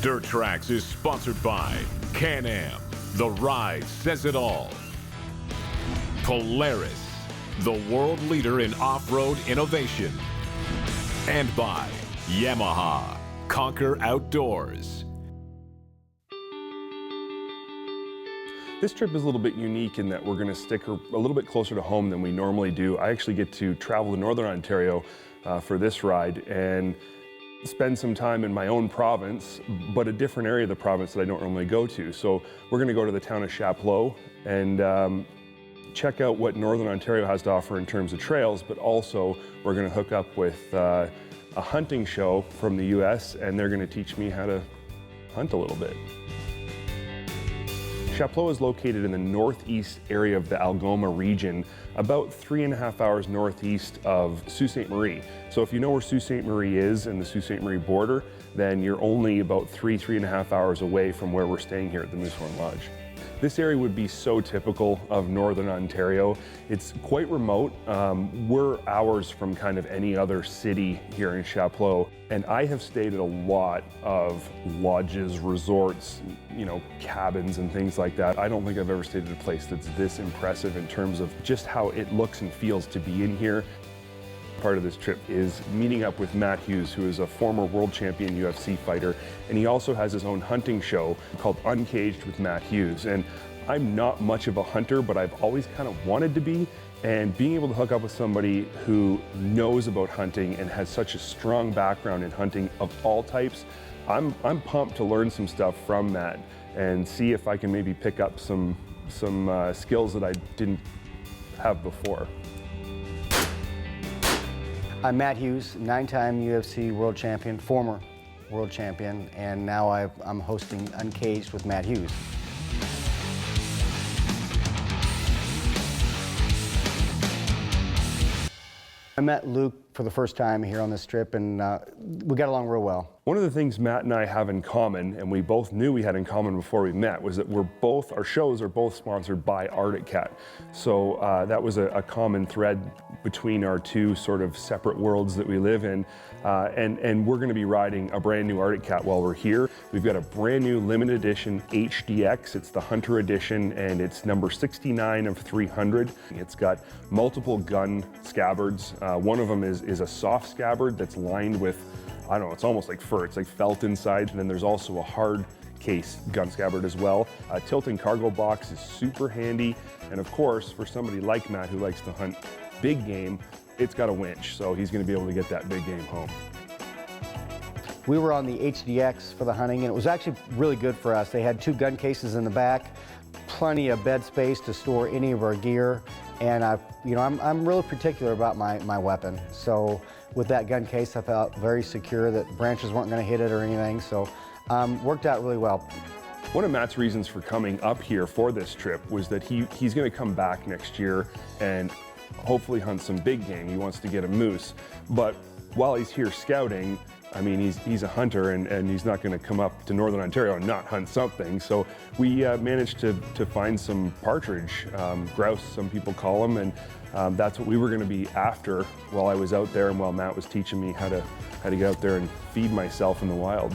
Dirt Trax is sponsored by Can-Am. The ride says it all. Polaris, the world leader in off-road innovation. And by Yamaha. Conquer Outdoors. This trip is a little bit unique in that we're going to stick a little bit closer to home than we normally do. I actually get to travel to Northern Ontario for this ride and spend some time in my own province, but a different area of the province that I don't normally go to. So we're going to go to the town of Chapleau and check out what Northern Ontario has to offer in terms of trails, but also we're going to hook up with a hunting show from the US, and they're going to teach me how to hunt a little bit. Chapleau is located in the northeast area of the Algoma region, about 3.5 hours northeast of Sault Ste. Marie. So if you know where Sault Ste. Marie is and the Sault Ste. Marie border, then you're only about 3.5 hours away from where we're staying here at the Moosehorn Lodge. This area would be so typical of Northern Ontario. It's quite remote. We're hours from kind of any other city here in Chapleau. And I have stayed at a lot of lodges, resorts, you know, cabins and things like that. I don't think I've ever stayed at a place that's this impressive in terms of just how it looks and feels to be in here. Part of this trip is meeting up with Matt Hughes, who is a former world champion UFC fighter, and he also has his own hunting show called Uncaged with Matt Hughes. And I'm not much of a hunter, but I've always kind of wanted to be, and being able to hook up with somebody who knows about hunting and has such a strong background in hunting of all types, I'm pumped to learn some stuff from Matt and see if I can maybe pick up some skills that I didn't have before. I'm Matt Hughes, 9-time UFC world champion, former world champion, and now I'm hosting Uncaged with Matt Hughes. I met Luke for the first time here on this trip, and we got along real well. One of the things Matt and I have in common, and we both knew we had in common before we met, was that our shows are both sponsored by Arctic Cat. So that was a common thread between our two sort of separate worlds that we live in. And we're gonna be riding a brand new Arctic Cat while we're here. We've got a brand new limited edition HDX. It's the Hunter Edition, and it's number 69 of 300. It's got multiple gun scabbards. One of them is a soft scabbard that's lined with, I don't know, it's almost like fur. It's like felt inside, and then there's also a hard case gun scabbard as well. A tilting cargo box is super handy, and of course, for somebody like Matt who likes to hunt big game, it's got a winch, so he's gonna be able to get that big game home. We were on the HDX for the hunting, and it was actually really good for us. They had 2 gun cases in the back, plenty of bed space to store any of our gear, and I'm really particular about my weapon. So with that gun case, I felt very secure that branches weren't going to hit it or anything, so worked out really well. One of Matt's reasons for coming up here for this trip was that he's going to come back next year and hopefully hunt some big game. He wants to get a moose, but while he's here scouting, I mean, he's a hunter, and he's not going to come up to Northern Ontario and not hunt something. So we managed to find some partridge, grouse, some people call them, and that's what we were going to be after while I was out there and while Matt was teaching me how to get out there and feed myself in the wild.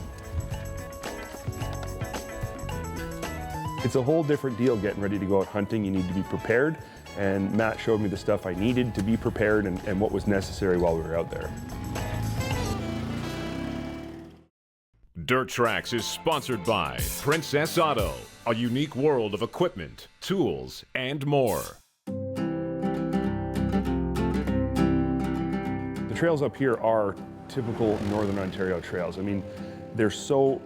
It's a whole different deal getting ready to go out hunting. You need to be prepared, and Matt showed me the stuff I needed to be prepared and what was necessary while we were out there. Dirt Trax is sponsored by Princess Auto, a unique world of equipment, tools, and more. The trails up here are typical Northern Ontario trails. I mean, they're so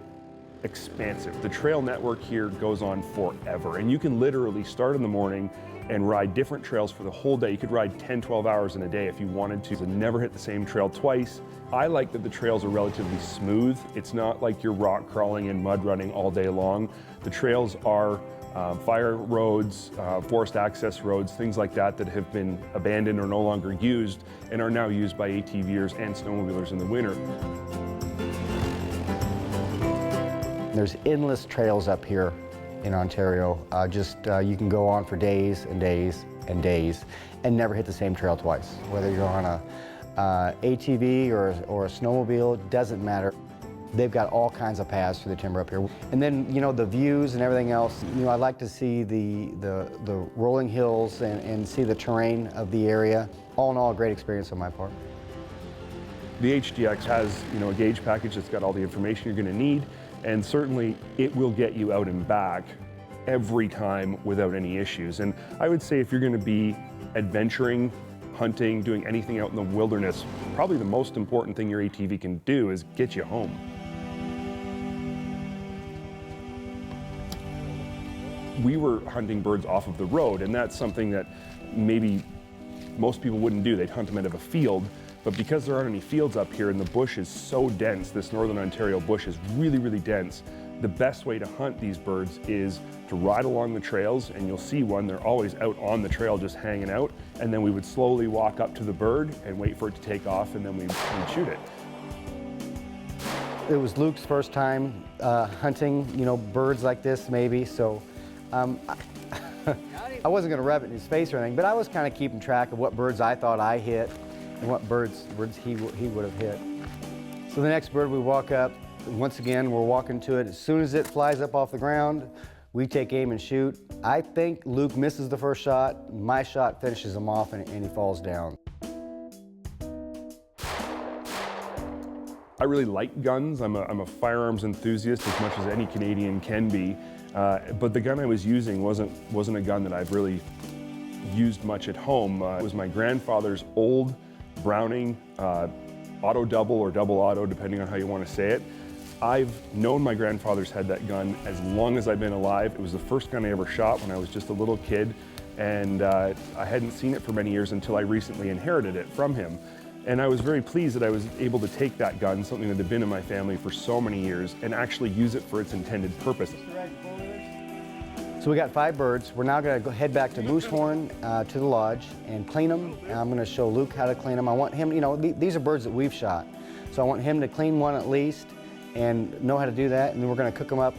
expansive. The trail network here goes on forever, and you can literally start in the morning and ride different trails for the whole day. You could ride 10, 12 hours in a day if you wanted to, and never hit the same trail twice. I like that the trails are relatively smooth. It's not like you're rock crawling and mud running all day long. The trails are fire roads, forest access roads, things like that that have been abandoned or no longer used and are now used by ATVers and snowmobilers in the winter. There's endless trails up here in Ontario. You can go on for days and days and days and never hit the same trail twice. Whether you're on a ATV or a snowmobile, it doesn't matter. They've got all kinds of paths through the timber up here. And then, you know, the views and everything else, you know, I like to see the rolling hills and see the terrain of the area. All in all, a great experience on my part. The HDX has, you know, a gauge package that's got all the information you're going to need, and certainly it will get you out and back every time without any issues. And I would say if you're going to be adventuring, hunting, doing anything out in the wilderness, probably the most important thing your ATV can do is get you home. We were hunting birds off of the road, and that's something that maybe most people wouldn't do. They'd hunt them out of a field, but because there aren't any fields up here and the bush is so dense, this Northern Ontario bush is really, really dense, the best way to hunt these birds is to ride along the trails, and you'll see one, they're always out on the trail just hanging out, and then we would slowly walk up to the bird and wait for it to take off, and then we'd shoot it. It was Luke's first time hunting, you know, birds like this maybe, so I wasn't going to rub it in his face or anything, but I was kind of keeping track of what birds I thought I hit and what birds he would have hit. So the next bird we walk up, once again, we're walking to it. As soon as it flies up off the ground, we take aim and shoot. I think Luke misses the first shot. My shot finishes him off and he falls down. I really like guns. I'm a firearms enthusiast as much as any Canadian can be. But the gun I was using wasn't a gun that I've really used much at home. It was my grandfather's old Browning auto double or double auto, depending on how you want to say it. I've known my grandfather's had that gun as long as I've been alive. It was the first gun I ever shot when I was just a little kid, and I hadn't seen it for many years until I recently inherited it from him. And I was very pleased that I was able to take that gun, something that had been in my family for so many years, and actually use it for its intended purpose. So we got 5 birds. We're now going to head back to Moosehorn to the lodge and clean them. And I'm going to show Luke how to clean them. I want him, you know, these are birds that we've shot. So I want him to clean one at least and know how to do that, and then we're going to cook them up.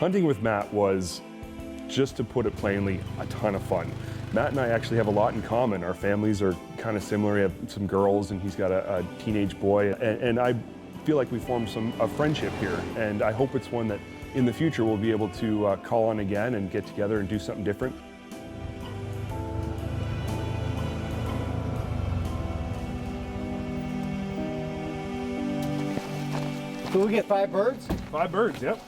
Hunting with Matt was, just to put it plainly, a ton of fun. Matt and I actually have a lot in common. Our families are kind of similar. We have some girls, and he's got a teenage boy. And I feel like we formed a friendship here, and I hope it's one that in the future we'll be able to call on again and get together and do something different. So we get 5 birds? 5 birds, yep.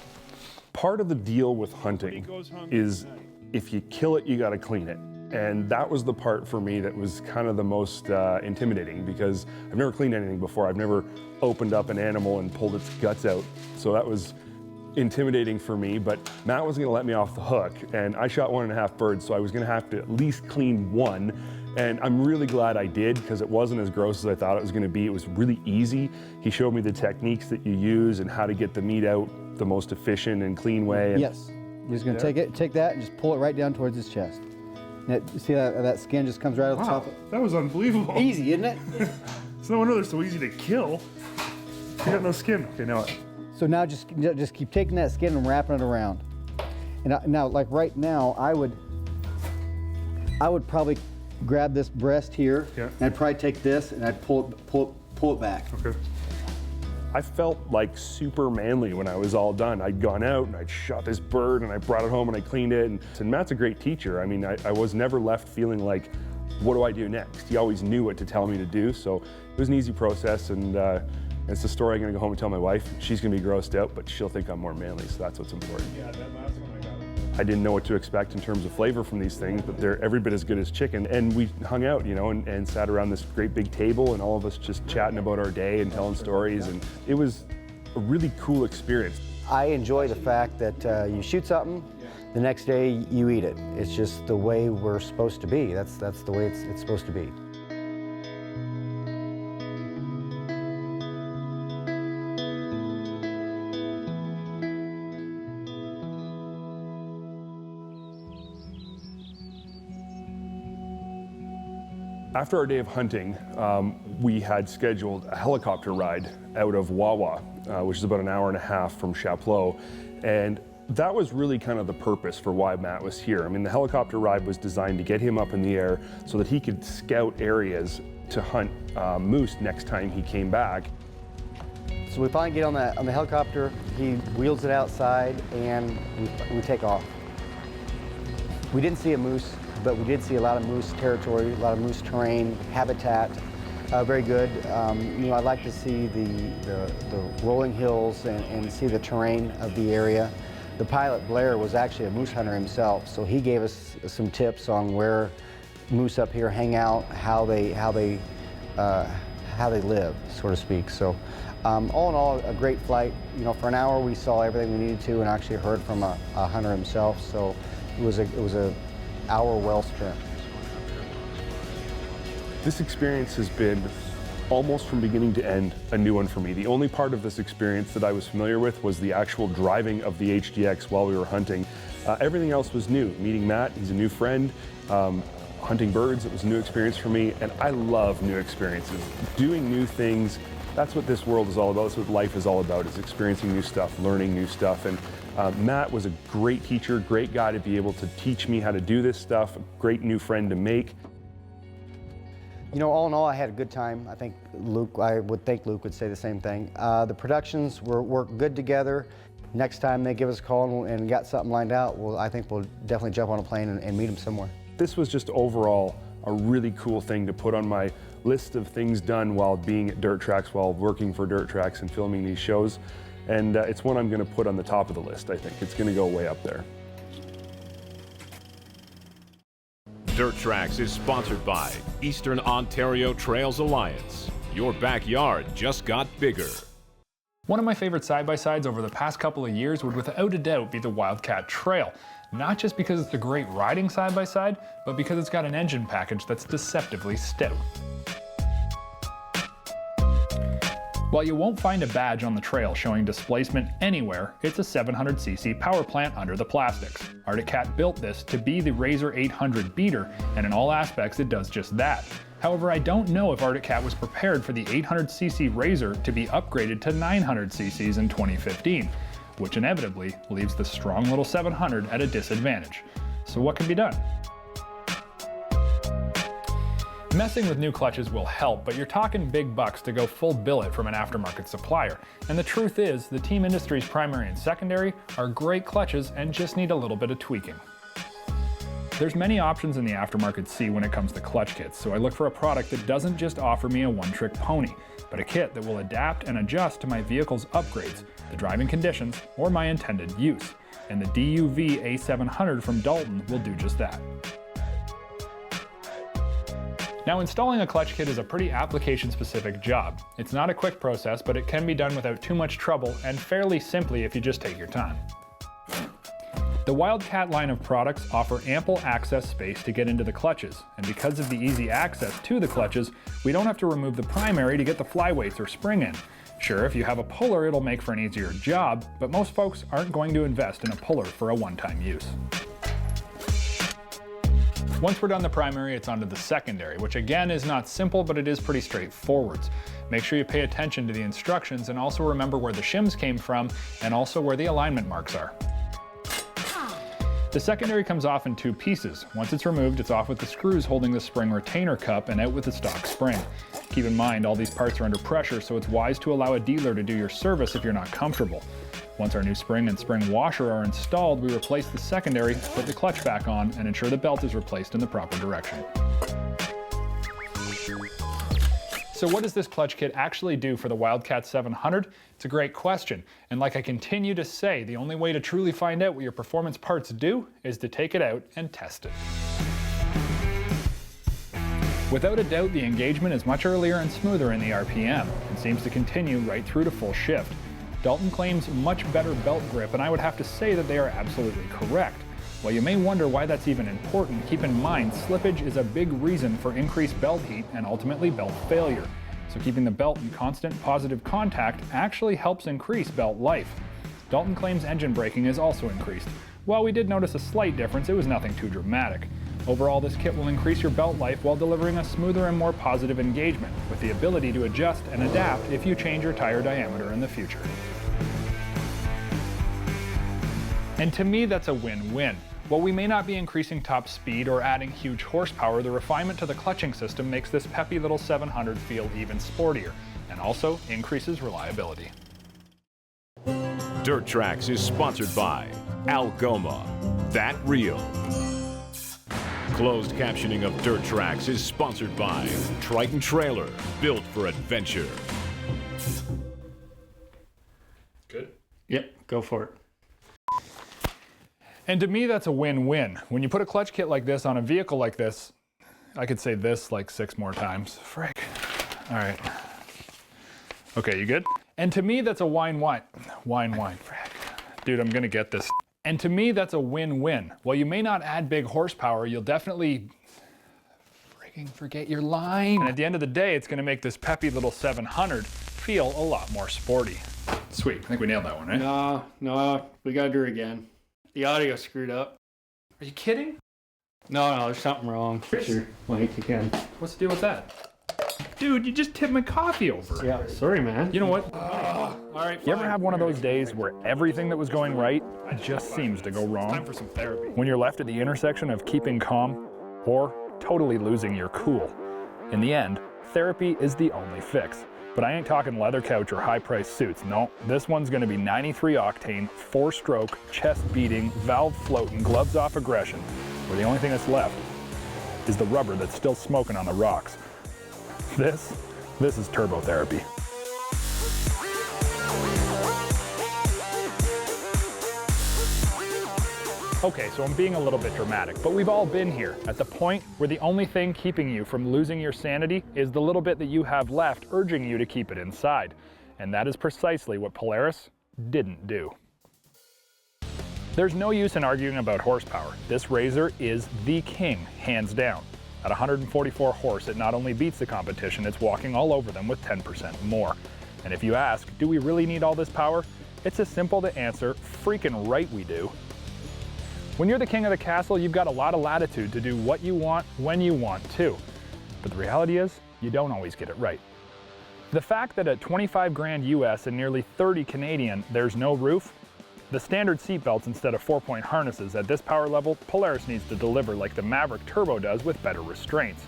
Part of the deal with hunting is if you kill it, you got to clean it. And that was the part for me that was kind of the most intimidating, because I've never cleaned anything before. I've never opened up an animal and pulled its guts out. So that was intimidating for me, but Matt wasn't going to let me off the hook. And I shot 1.5 birds, so I was going to have to at least clean one. And I'm really glad I did, because it wasn't as gross as I thought it was going to be. It was really easy. He showed me the techniques that you use and how to get the meat out the most efficient and clean way. Yes. You're just going to take that and just pull it right down towards his chest. Now, see that skin just comes right off the top? That was unbelievable. Easy, isn't it? It's no wonder they're so easy to kill. You got no skin. Okay, now what? So now just keep taking that skin and wrapping it around. And now, like right now, I would probably grab this breast here, yeah, and I'd probably take this and I'd pull it back. Okay. I felt like super manly when I was all done. I'd gone out and I'd shot this bird and I brought it home and I cleaned it. And Matt's a great teacher. I mean, I was never left feeling like, what do I do next? He always knew what to tell me to do. So it was an easy process, and it's a story I'm gonna go home and tell my wife. She's gonna be grossed out, but she'll think I'm more manly, so that's what's important. Yeah, that last one I got. I didn't know what to expect in terms of flavor from these things, but they're every bit as good as chicken. And we hung out, you know, and sat around this great big table, and all of us just chatting about our day and telling stories, and it was a really cool experience. I enjoy the fact that you shoot something, the next day you eat it. It's just the way we're supposed to be. That's the way it's supposed to be. After our day of hunting, we had scheduled a helicopter ride out of Wawa, which is about an hour and a half from Chapleau. And that was really kind of the purpose for why Matt was here. I mean, the helicopter ride was designed to get him up in the air so that he could scout areas to hunt moose next time he came back. So we finally get on the helicopter, he wheels it outside, and we take off. We didn't see a moose, but we did see a lot of moose territory, a lot of moose terrain, habitat. Very good. You know, I like to see the rolling hills and see the terrain of the area. The pilot, Blair, was actually a moose hunter himself, so he gave us some tips on where moose up here hang out, how they live, so to speak. So all in all, a great flight. You know, for an hour we saw everything we needed to and actually heard from a hunter himself, so it was a hour well spent. This experience has been almost from beginning to end a new one for me. The only part of this experience that I was familiar with was the actual driving of the HDX while we were hunting. Everything else was new. Meeting Matt, he's a new friend. Hunting birds, it was a new experience for me, and I love new experiences. Doing new things, that's what this world is all about. That's what life is all about, is experiencing new stuff, learning new stuff. And Matt was a great teacher, great guy to be able to teach me how to do this stuff, a great new friend to make. You know, all in all, I had a good time. I would think Luke would say the same thing. The productions worked good together. Next time they give us a call and got something lined out, well, I think we'll definitely jump on a plane and meet them somewhere. This was just overall a really cool thing to put on my list of things done while being at Dirt Trax, while working for Dirt Trax and filming these shows. And it's one I'm going to put on the top of the list, I think. It's going to go way up there. Dirt Trax is sponsored by Eastern Ontario Trails Alliance. Your backyard just got bigger. One of my favorite side-by-sides over the past couple of years would without a doubt be the Wildcat Trail. Not just because it's a great riding side-by-side, but because it's got an engine package that's deceptively stout. While you won't find a badge on the trail showing displacement anywhere, it's a 700cc power plant under the plastics. Arctic Cat built this to be the RZR 800 beater, and in all aspects it does just that. However, I don't know if Arctic Cat was prepared for the 800cc RZR to be upgraded to 900cc's in 2015, which inevitably leaves the strong little 700 at a disadvantage. So what can be done? Messing with new clutches will help, but you're talking big bucks to go full billet from an aftermarket supplier. And the truth is, the Team Industries primary and secondary are great clutches and just need a little bit of tweaking. There's many options in the aftermarket sea when it comes to clutch kits, so I look for a product that doesn't just offer me a one-trick pony, but a kit that will adapt and adjust to my vehicle's upgrades, the driving conditions, or my intended use. And the DUV A700 from Dalton will do just that. Now, installing a clutch kit is a pretty application-specific job. It's not a quick process, but it can be done without too much trouble and fairly simply if you just take your time. The Wildcat line of products offer ample access space to get into the clutches, and because of the easy access to the clutches, we don't have to remove the primary to get the flyweights or spring in. Sure, if you have a puller, it'll make for an easier job, but most folks aren't going to invest in a puller for a one-time use. Once we're done the primary, it's onto the secondary, which again is not simple, but it is pretty straightforward. Make sure you pay attention to the instructions and also remember where the shims came from and also where the alignment marks are. The secondary comes off in two pieces. Once it's removed, it's off with the screws holding the spring retainer cup and out with the stock spring. Keep in mind, all these parts are under pressure, so it's wise to allow a dealer to do your service if you're not comfortable. Once our new spring and spring washer are installed, we replace the secondary, put the clutch back on, and ensure the belt is replaced in the proper direction. So what does this clutch kit actually do for the Wildcat 700? It's a great question, and like I continue to say, the only way to truly find out what your performance parts do is to take it out and test it. Without a doubt, the engagement is much earlier and smoother in the RPM, and seems to continue right through to full shift. Dalton claims much better belt grip, and I would have to say that they are absolutely correct. While you may wonder why that's even important, keep in mind slippage is a big reason for increased belt heat and ultimately belt failure. So keeping the belt in constant positive contact actually helps increase belt life. Dalton claims engine braking is also increased. While we did notice a slight difference, it was nothing too dramatic. Overall, this kit will increase your belt life while delivering a smoother and more positive engagement, with the ability to adjust and adapt if you change your tire diameter in the future. And to me, that's a win-win. While we may not be increasing top speed or adding huge horsepower, the refinement to the clutching system makes this peppy little 700 feel even sportier, and also increases reliability. Dirt Trax is sponsored by Algoma, that real. Closed captioning of Dirt Trax is sponsored by Triton Trailer, built for adventure. Good. Yep, go for it. And to me, that's a win-win. When you put a clutch kit like this on a vehicle like this, I could say this like 6 more times. Frick. All right. Okay, you good? And to me, that's a wine. Frick. Dude, I'm gonna get this. And to me, that's a win-win. While you may not add big horsepower, you'll definitely frigging forget your line. And at the end of the day, it's gonna make this peppy little 700 feel a lot more sporty. Sweet, I think we nailed that one, right? No, we gotta do it again. The audio screwed up. Are you kidding? No, there's something wrong. Fix your mic again. What's the deal with that? Dude, you just tipped my coffee over. Yeah, sorry, man. You know what? All right. You ever have one of those days where everything that was going right just seems to go wrong? Time for some therapy. When you're left at the intersection of keeping calm or totally losing your cool. In the end, therapy is the only fix. But I ain't talking leather couch or high-priced suits. No, this one's gonna be 93 octane, 4-stroke, chest beating, valve floating, gloves off aggression, where the only thing that's left is the rubber that's still smoking on the rocks. This is turbo therapy. Okay, so I'm being a little bit dramatic, but we've all been here, at the point where the only thing keeping you from losing your sanity is the little bit that you have left urging you to keep it inside. And that is precisely what Polaris didn't do. There's no use in arguing about horsepower. This RZR is the king, hands down. At 144 horse, it not only beats the competition, it's walking all over them with 10% more. And if you ask, do we really need all this power? It's as simple to answer, freaking right we do. When you're the king of the castle, you've got a lot of latitude to do what you want, when you want to. But the reality is, you don't always get it right. The fact that at 25 grand US and nearly 30 Canadian, there's no roof, the standard seatbelts instead of 4-point harnesses at this power level, Polaris needs to deliver like the Maverick Turbo does with better restraints.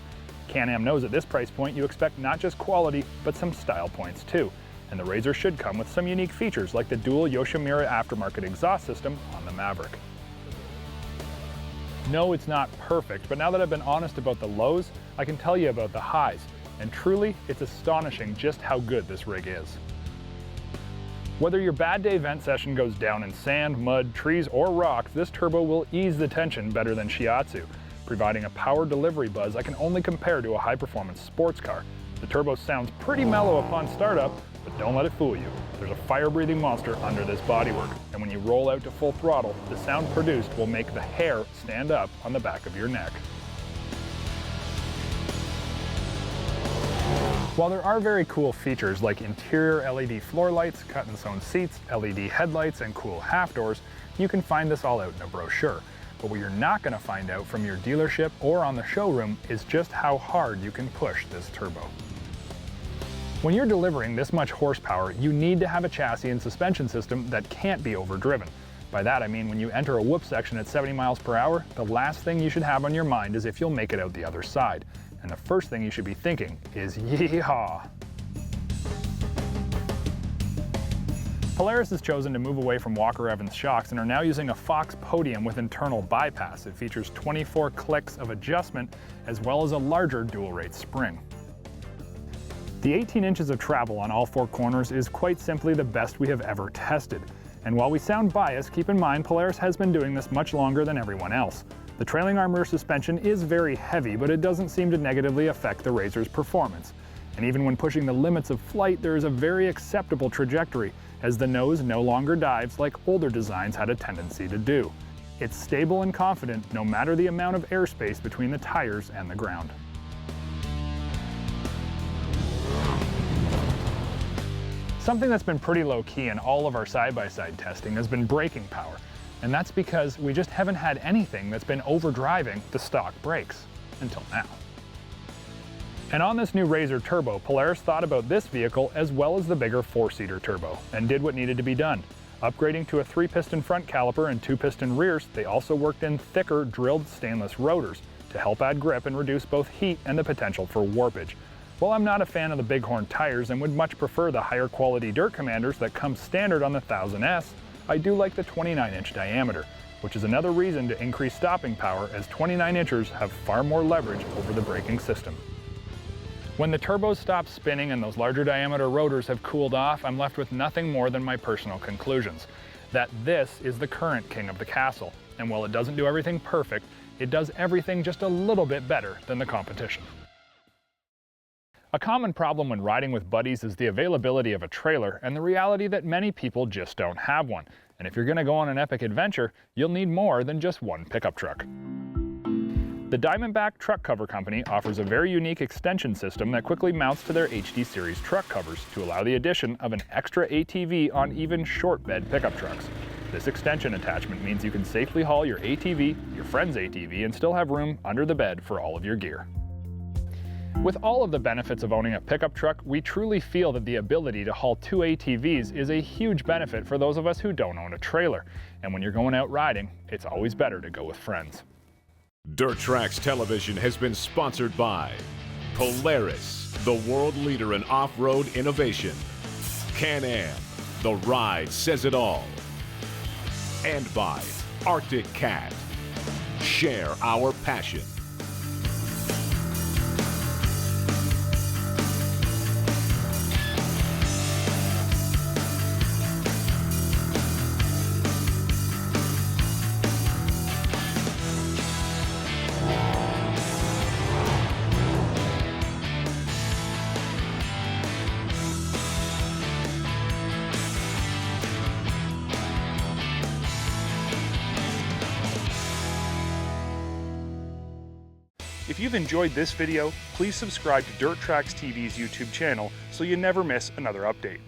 Can-Am knows at this price point you expect not just quality, but some style points too. And the RZR should come with some unique features like the dual Yoshimura aftermarket exhaust system on the Maverick. No, it's not perfect, but now that I've been honest about the lows, I can tell you about the highs. And truly, it's astonishing just how good this rig is. Whether your bad day vent session goes down in sand, mud, trees, or rocks, this turbo will ease the tension better than Shiatsu, providing a power delivery buzz I can only compare to a high-performance sports car. The turbo sounds pretty mellow upon startup, but don't let it fool you. There's a fire-breathing monster under this bodywork, and when you roll out to full throttle, the sound produced will make the hair stand up on the back of your neck. While there are very cool features like interior LED floor lights, cut and sewn seats, LED headlights, and cool half doors, you can find this all out in a brochure. But what you're not going to find out from your dealership or on the showroom is just how hard you can push this turbo. When you're delivering this much horsepower, you need to have a chassis and suspension system that can't be overdriven. By that I mean when you enter a whoop section at 70 miles per hour, the last thing you should have on your mind is if you'll make it out the other side. And the first thing you should be thinking is yeehaw. Polaris has chosen to move away from Walker Evans shocks and are now using a Fox podium with internal bypass. It features 24 clicks of adjustment as well as a larger dual rate spring. The 18 inches of travel on all 4 corners is quite simply the best we have ever tested. And while we sound biased, keep in mind Polaris has been doing this much longer than everyone else. The trailing arm rear suspension is very heavy, but it doesn't seem to negatively affect the RZR's performance. And even when pushing the limits of flight, there is a very acceptable trajectory, as the nose no longer dives like older designs had a tendency to do. It's stable and confident no matter the amount of airspace between the tires and the ground. Something that's been pretty low-key in all of our side-by-side testing has been braking power, and that's because we just haven't had anything that's been overdriving the stock brakes, until now. And on this new RZR Turbo, Polaris thought about this vehicle as well as the bigger 4-seater Turbo, and did what needed to be done. Upgrading to a 3-piston front caliper and 2-piston rears, they also worked in thicker drilled stainless rotors to help add grip and reduce both heat and the potential for warpage. While I'm not a fan of the Bighorn tires and would much prefer the higher quality Dirt Commanders that come standard on the 1000S, I do like the 29-inch diameter, which is another reason to increase stopping power, as 29-inchers have far more leverage over the braking system. When the turbos stop spinning and those larger diameter rotors have cooled off, I'm left with nothing more than my personal conclusions. That this is the current king of the castle, and while it doesn't do everything perfect, it does everything just a little bit better than the competition. A common problem when riding with buddies is the availability of a trailer and the reality that many people just don't have one. And if you're going to go on an epic adventure, you'll need more than just one pickup truck. The Diamondback Truck Cover Company offers a very unique extension system that quickly mounts to their HD Series truck covers to allow the addition of an extra ATV on even short bed pickup trucks. This extension attachment means you can safely haul your ATV, your friend's ATV, and still have room under the bed for all of your gear. With all of the benefits of owning a pickup truck, we truly feel that the ability to haul 2 ATVs is a huge benefit for those of us who don't own a trailer. And when you're going out riding, it's always better to go with friends. Dirt Trax Television has been sponsored by Polaris, the world leader in off-road innovation. Can-Am, the ride says it all. And by Arctic Cat. Share our passion. If you've enjoyed this video, please subscribe to Dirt Trax TV's YouTube channel so you never miss another update.